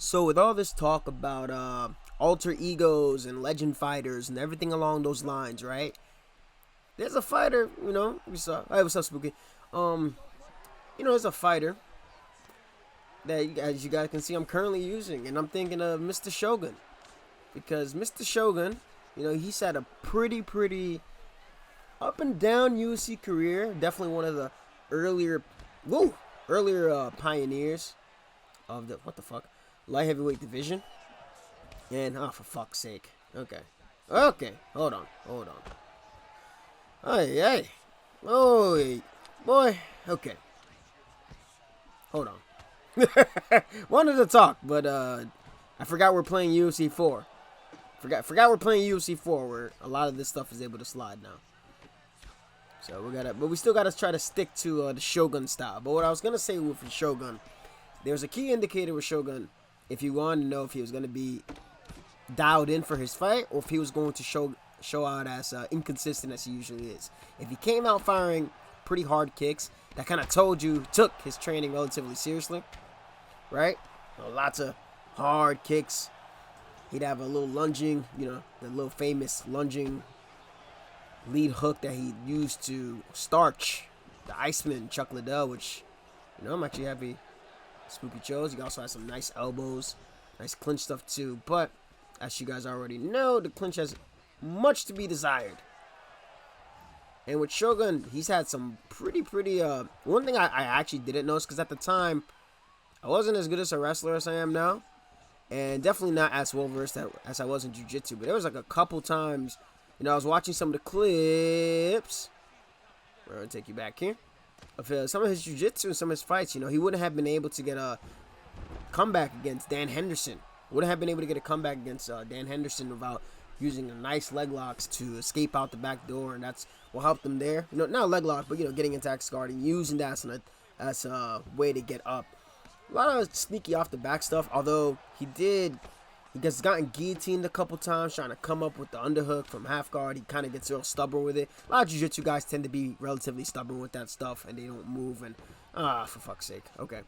So with all this talk about alter egos and legend fighters and everything along those lines, right? There's a fighter, we saw. Hey, what's up, Spooky? Um, there's a fighter that, as you guys can see, I'm currently using, and I'm thinking of Mr. Shogun because Mr. Shogun, he's had a pretty up and down UFC career. Definitely one of the earlier, pioneers of the light heavyweight division. And for fuck's sake, okay, hold on. Hey, oh boy, okay, hold on. Wanted to talk, but I forgot we're playing UFC 4. Forgot we're playing UFC 4, where a lot of this stuff is able to slide now. So we still gotta try to stick to the Shogun style. But what I was gonna say with Shogun, there's a key indicator with Shogun if you want to know if he was gonna be dialed in for his fight or if he was going to show out as inconsistent as he usually is. If he came out firing pretty hard kicks, that kind of took his training relatively seriously, right? Lots of hard kicks. He'd have a little lunging, the little famous lunging lead hook that he used to starch the Iceman, Chuck Liddell, which, I'm actually happy Spooky chose. He also has some nice elbows, nice clinch stuff too. But as you guys already know, the clinch has much to be desired. And with Shogun, he's had some pretty one thing I actually didn't notice, because at the time I wasn't as good as a wrestler as I am now, and definitely not as well versed as I was in jiu-jitsu. But there was like a couple times, I was watching some of the clips. We're gonna take you back here of some of his jiu-jitsu and some of his fights. He wouldn't have been able to get a comeback against Dan Henderson. Wouldn't have been able to get a comeback against Dan Henderson without using a nice leg locks to escape out the back door, and that's what helped him there. Not leg lock, but getting into axe guard and using that as a way to get up. A lot of sneaky off the back stuff. Although he gets gotten guillotined a couple times trying to come up with the underhook from half guard. He kind of gets real stubborn with it. A lot of jiu-jitsu guys tend to be relatively stubborn with that stuff, and they don't move. And for fuck's sake, okay.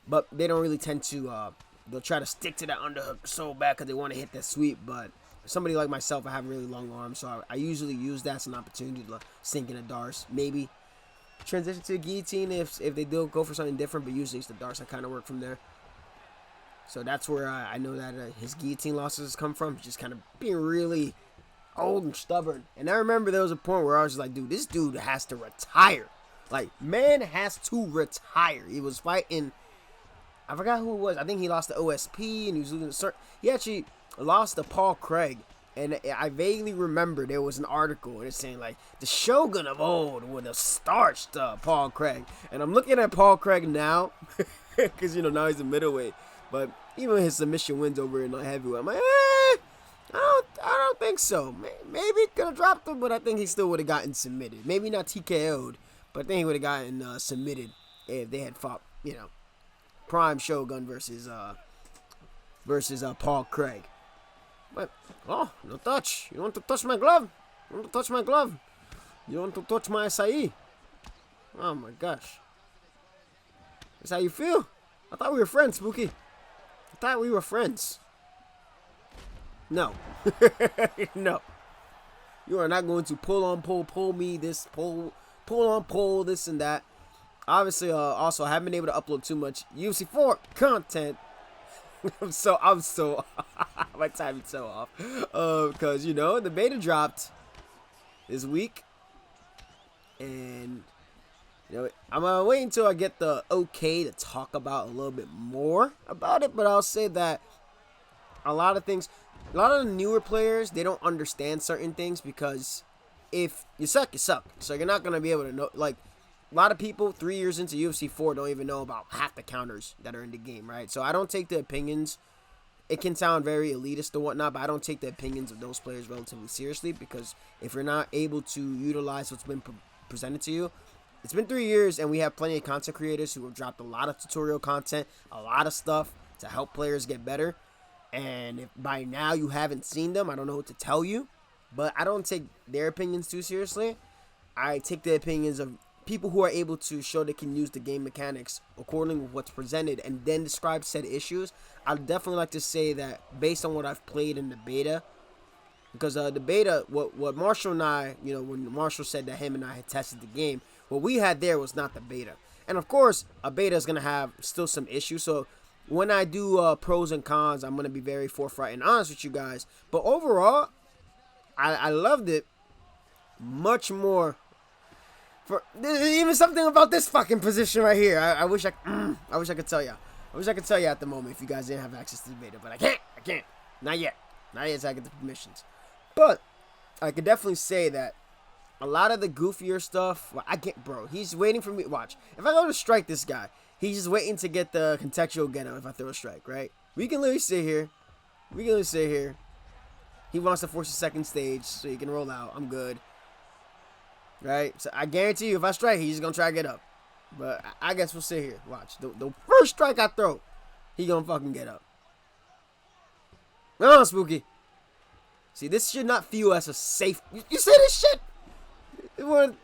But they don't really tend to. They'll try to stick to that underhook so bad because they want to hit that sweep. But somebody like myself, I have really long arms, so I usually use that as an opportunity to sink in a darce. Maybe transition to a guillotine if they do go for something different, but usually it's the darce. I kind of work from there. So that's where I know that his guillotine losses come from. Just kind of being really old and stubborn. And I remember there was a point where I was like, dude, this dude has to retire. Like, man has to retire. He was fighting, I forgot who it was. I think he lost to OSP, and he was losing he actually lost to Paul Craig. And I vaguely remember there was an article and it's saying like the Shogun of old would have starched Paul Craig. And I'm looking at Paul Craig now because now he's a middleweight. But even his submission wins over in heavyweight, I'm like, I don't think so. Maybe he could have dropped him, but I think he still would have gotten submitted. Maybe not TKO'd, but I think he would have gotten submitted if they had fought, prime Shogun versus Paul Craig. But no touch. You want to touch my glove? You want to touch my glove? You want to touch my acai? Oh my gosh. That's how you feel? I thought we were friends, Spooky. I thought we were friends. No. No. You are not going to pull me this, pull on pole, this and that. Obviously, also, I haven't been able to upload too much UFC 4 content. I'm so my timing's so off. Because, the beta dropped this week. And, I'm going to wait until I get the okay to talk about a little bit more about it. But I'll say that a lot of the newer players, they don't understand certain things because if you suck, you suck. So you're not going to be able to know, like, a lot of people 3 years into UFC 4 don't even know about half the counters that are in the game, right? So I don't take the opinions. It can sound very elitist and whatnot, but I don't take the opinions of those players relatively seriously because if you're not able to utilize what's been presented to you, it's been 3 years and we have plenty of content creators who have dropped a lot of tutorial content, a lot of stuff to help players get better. And if by now you haven't seen them, I don't know what to tell you, but I don't take their opinions too seriously. I take the opinions of people who are able to show they can use the game mechanics according to what's presented and then describe said issues, I'd definitely like to say that based on what I've played in the beta, because the beta, what Marshall and I, when Marshall said that him and I had tested the game, what we had there was not the beta. And of course, a beta is going to have still some issues. So when I do pros and cons, I'm going to be very forthright and honest with you guys. But overall, I loved it much more. There's even something about this fucking position right here. I wish I could tell you. I wish I could tell you at the moment if you guys didn't have access to the beta, but I can't. Not yet until I get the permissions. But I could definitely say that a lot of the goofier stuff, bro, he's waiting for me. Watch. If I go to strike this guy, he's just waiting to get the contextual get him if I throw a strike, right? We can literally sit here. He wants to force a second stage so he can roll out. I'm good. Right? So I guarantee you, if I strike, he's just going to try to get up. But I guess we'll sit here. Watch. The first strike I throw, he going to fucking get up. No, Spooky. See, this should not feel as a safe... You see this shit? Motherfucker!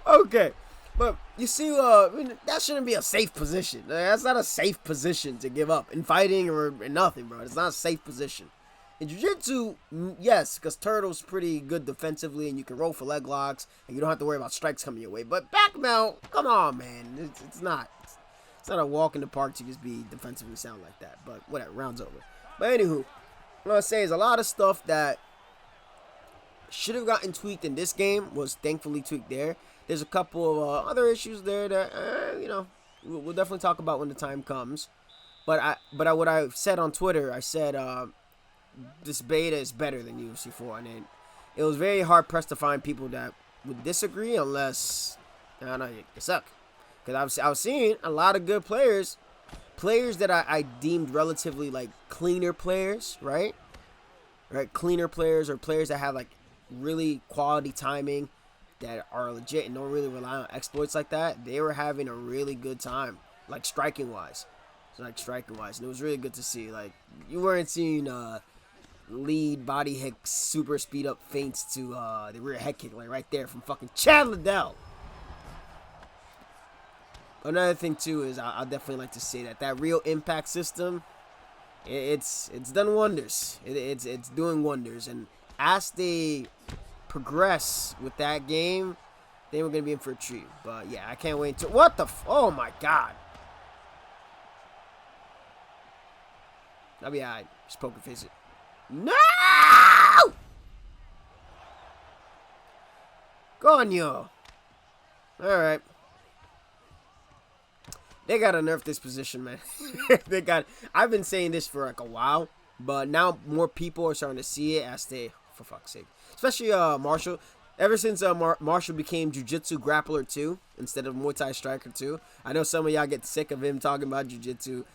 Okay. But, you see, that shouldn't be a safe position. That's not a safe position to give up. In fighting or in nothing, bro. It's not a safe position. In Jiu-Jitsu, yes, because Turtle's pretty good defensively, and you can roll for leg locks, and you don't have to worry about strikes coming your way. But back mount, come on, man. It's not a walk in the park to just be defensively sound like that. But whatever, round's over. But anywho, what I say is a lot of stuff that should have gotten tweaked in this game was thankfully tweaked there. There's a couple of other issues there that, we'll definitely talk about when the time comes. But what I said on Twitter, I said, this beta is better than UFC 4, and it was very hard pressed to find people that would disagree unless, I don't know, you suck. Because I was seeing a lot of good players that I deemed relatively like cleaner players, right? Cleaner players or players that have like really quality timing that are legit and don't really rely on exploits like that. They were having a really good time, like striking wise. And it was really good to see. Like, you weren't seeing lead body hit super speed up feints to the rear head kick like right there from fucking Chad Liddell. Another thing too is I'll definitely like to say that real impact system, it's done wonders. It's doing wonders, and as they progress with that game, then we're gonna be in for a treat. But yeah, I can't wait to oh my god. I'll be alright. Just poker face it. No! Coño. Alright. They gotta nerf this position, man. I've been saying this for like a while, but now more people are starting to see it as they, for fuck's sake. Especially Marshall. Ever since Marshall became Jiu-Jitsu Grappler 2 instead of Muay Thai Striker 2. I know some of y'all get sick of him talking about Jiu-Jitsu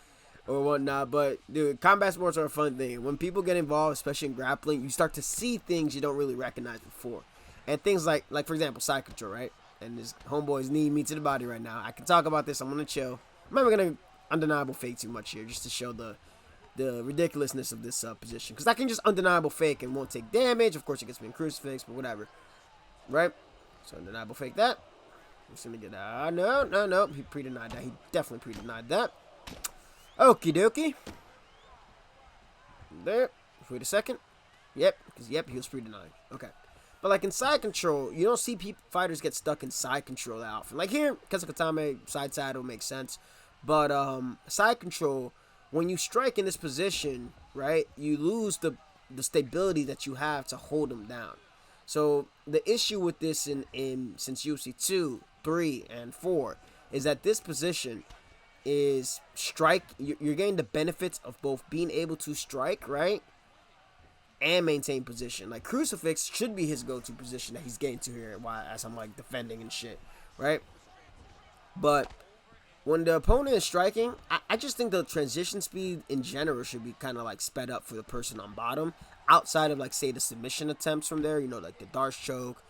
or whatnot, but dude, combat sports are a fun thing. When people get involved, especially in grappling, you start to see things you don't really recognize before. And things like for example, side control, right? And this homeboy's knee me to the body right now. I can talk about this. I'm gonna chill. I'm not gonna undeniable fake too much here, just to show the ridiculousness of this position. Because I can just undeniable fake and won't take damage. Of course, it gets me in crucifix, but whatever, right? So undeniable fake that. I'm just gonna get no. He pre-denied that. He definitely pre-denied that. Okie dokie. There. Wait a second. Yep. Because he was pre-denied. Okay. But like in side control, you don't see fighters get stuck in side control that often. Like here, Kazakatame, side saddle makes sense. But side control, when you strike in this position, right, you lose the stability that you have to hold them down. So the issue with this in since UFC 2, 3, and 4 is that this position is strike. You're getting the benefits of both being able to strike, right, and maintain position. Like crucifix should be his go-to position that he's getting to here as I'm like defending and shit, right? But when the opponent is striking, I just think the transition speed in general should be kind of like sped up for the person on bottom, outside of like say the submission attempts from there, like the Darce choke,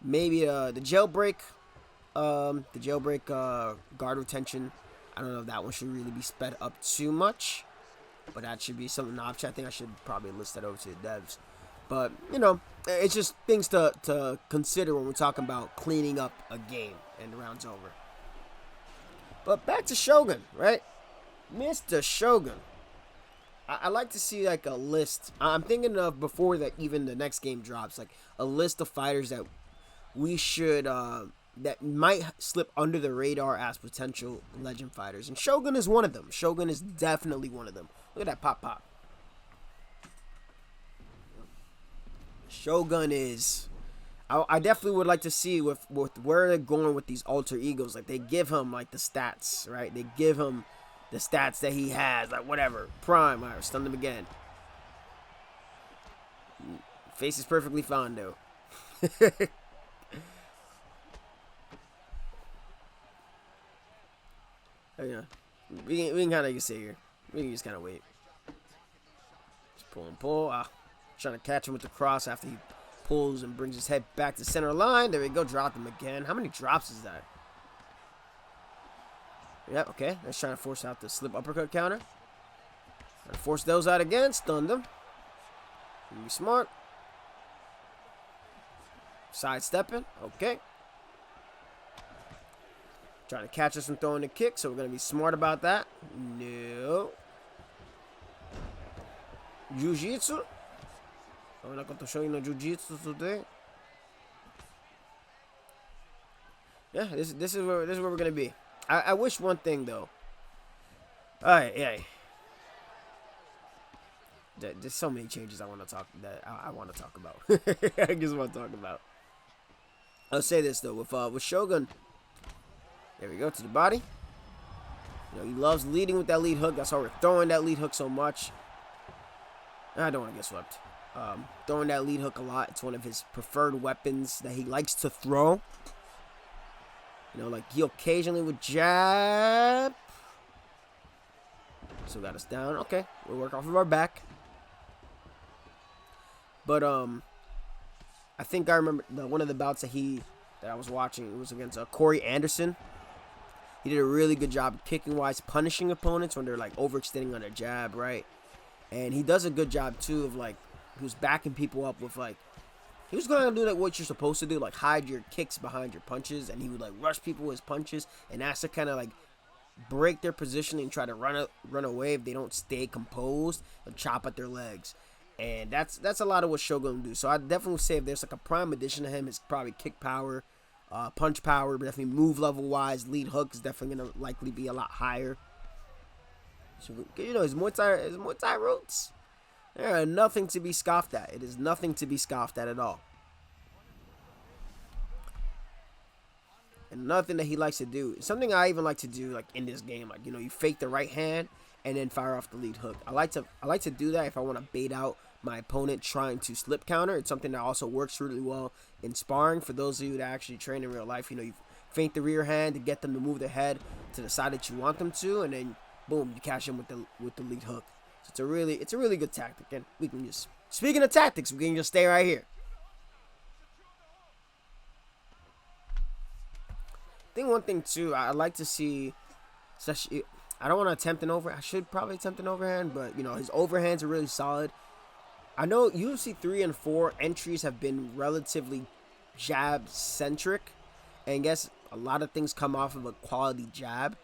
maybe the jailbreak guard retention. I don't know if that one should really be sped up too much, but that should be something I think I should probably list that over to the devs. But it's just things to consider when we're talking about cleaning up a game and the round's over. But back to Shogun, right? Mr. Shogun. I like to see like a list. I'm thinking of before that even the next game drops, like a list of fighters that we should that might slip under the radar as potential legend fighters, and Shogun is one of them. Shogun is definitely one of them. Look at that pop. Shogun is. I definitely would like to see with where they're going with these alter egos. Like they give him like the stats, right? They give him the stats that he has, like whatever. Prime, alright, stun them again. Face is perfectly fine though. Oh, yeah, we can kind of just sit here. We can just kind of wait. Just pull and pull. Trying to catch him with the cross after he pulls and brings his head back to center line. There we go. Drop him again. How many drops is that? Yeah, okay. Let's try to force out the slip uppercut counter. Try to force those out again. Stun them. Be smart. Sidestepping. Okay. Trying to catch us from throwing the kick, so we're going to be smart about that. No. Jiu-Jitsu. I'm not going to show you no Jiu-Jitsu today. Yeah, this is where we're going to be. I wish one thing, though. Alright, yeah. There's so many changes I want to talk about. I just want to talk about. I'll say this, though. With Shogun... There we go, to the body. You know, he loves leading with that lead hook. That's why we're throwing that lead hook so much. I don't want to get swept. Throwing that lead hook a lot. It's one of his preferred weapons that he likes to throw. You know, like he occasionally would jab. So got us down. Okay, we'll work off of our back. But I think I remember one of the bouts that I was watching. It was against Corey Anderson. He did a really good job kicking-wise, punishing opponents when they're, like, overextending on their jab, right? And he does a good job, too, of, like, he was backing people up with, like, he was going to do, like, what you're supposed to do, like, hide your kicks behind your punches, and he would, like, rush people with his punches, and that's to kind of, like, break their position and try to run away if they don't stay composed and chop at their legs. And that's a lot of what Shogun will do. So I definitely say if there's, like, a prime addition to him, it's probably kick power, punch power, but definitely move level wise, lead hook is definitely gonna likely be a lot higher. So you know his Muay Thai roots, they are nothing to be scoffed at. It is nothing to be scoffed at all. And nothing that he likes to do. Something I even like to do, like in this game, like you know, you fake the right hand and then fire off the lead hook. I like to do that if I want to bait out my opponent trying to slip counter. It's something that also works really well in sparring. For those of you that actually train in real life, you know, you feint the rear hand to get them to move their head to the side that you want them to, and then boom, you catch them with the lead hook. So it's a really good tactic, and we can just, speaking of tactics, we can just stay right here. I think one thing too, I like to see, especially, I don't want to attempt an overhand. I should probably attempt an overhand, but you know his overhands are really solid. I know UFC 3 and 4 entries have been relatively jab-centric, and I guess a lot of things come off of a quality jab,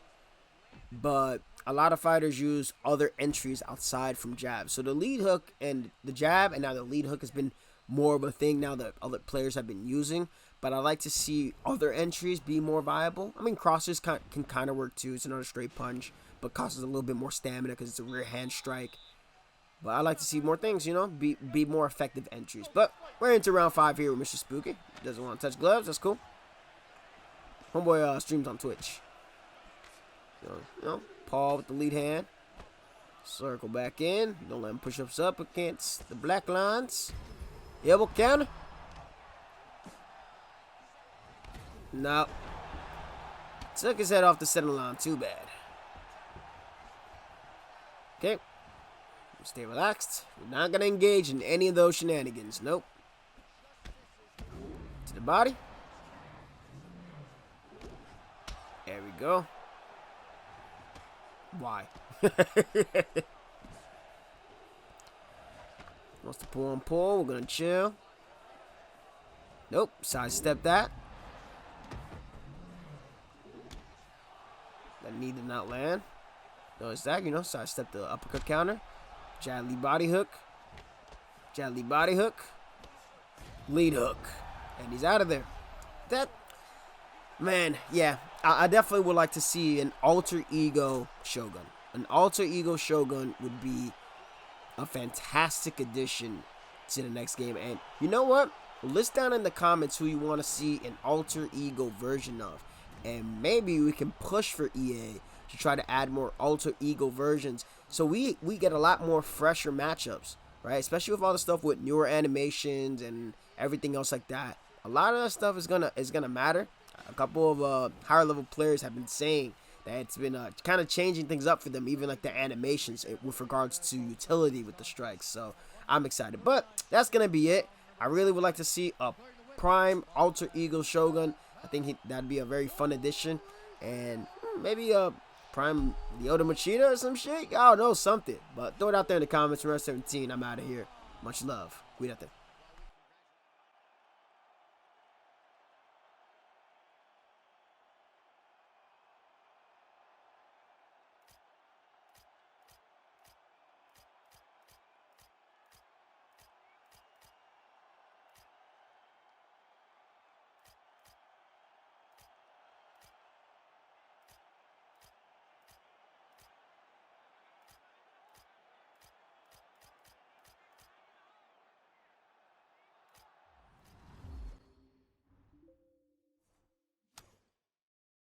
but a lot of fighters use other entries outside from jab. So the lead hook and the jab, and now the lead hook has been more of a thing now that other players have been using, but I like to see other entries be more viable. I mean, crosses can kind of work too. It's another straight punch, but costs a little bit more stamina because it's a rear hand strike. But I like to see more things, you know, be more effective entries. But we're into round 5 here with Mr. Spooky. Doesn't want to touch gloves. That's cool. Homeboy streams on Twitch. So, you know, Paul with the lead hand. Circle back in. Don't let him push ups up against the black lines. Elbow counter. No. Took his head off the center line. Too bad. Okay. Stay relaxed. We're not going to engage in any of those shenanigans. Nope. To the body. There we go. Why? Wants to pull on pull. We're going to chill. Nope. Sidestep that. That knee did not land. Notice that, you know, sidestep the uppercut counter. Jab lead body hook. Jab lead body hook. Lead hook. And he's out of there. That, man, yeah. I definitely would like to see an alter ego Shogun. An alter ego Shogun would be a fantastic addition to the next game. And you know what? List down in the comments who you want to see an alter ego version of. And maybe we can push for EA to try to add more alter ego versions, so we get a lot more fresher matchups, right? Especially with all the stuff with newer animations and everything else like that. A lot of that stuff is gonna matter. A couple of higher level players have been saying that it's been kind of changing things up for them, even like the animations with regards to utility with the strikes. So I'm excited, but that's gonna be it. I really would like to see a prime alter ego Shogun. I think that'd be a very fun addition, and maybe a prime Leota Machida or some shit. I don't know, something. But throw it out there in the comments. Remember 17. I'm out of here. Much love. We out there.